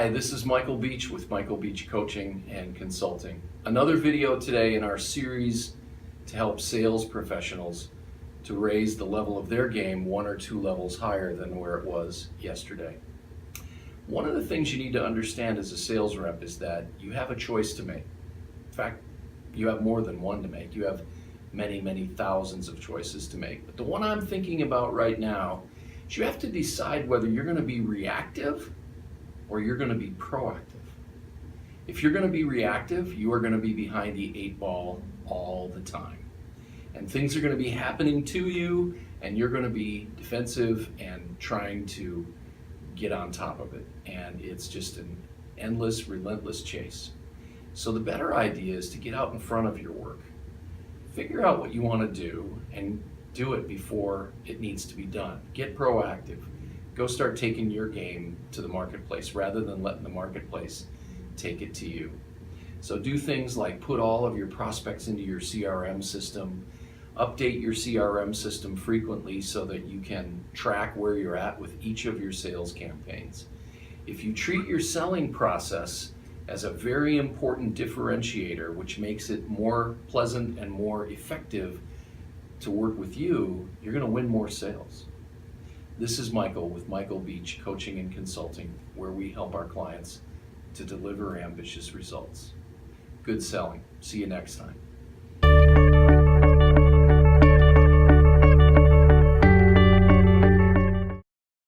Hi, this is Michael Beach with Michael Beach Coaching and Consulting. Another video today in our series to help sales professionals to raise the level of their game 1 or 2 levels higher than where it was yesterday. One of the things you need to understand as a sales rep is that you have a choice to make. In fact, you have more than one to make. You have many, many thousands of choices to make. But the one I'm thinking about right now is you have to decide whether you're going to be reactive or you're going to be proactive. If you're going to be reactive, you are going to be behind the 8 ball all the time. And things are going to be happening to you, and you're going to be defensive and trying to get on top of it. And it's just an endless, relentless chase. So the better idea is to get out in front of your work. Figure out what you want to do and do it before it needs to be done. Get proactive. Go start taking your game to the marketplace rather than letting the marketplace take it to you. So do things like put all of your prospects into your CRM system, update your CRM system frequently so that you can track where you're at with each of your sales campaigns. If you treat your selling process as a very important differentiator, which makes it more pleasant and more effective to work with you, you're going to win more sales. This is Michael with Michael Beach Coaching and Consulting, where we help our clients to deliver ambitious results. Good selling. See you next time.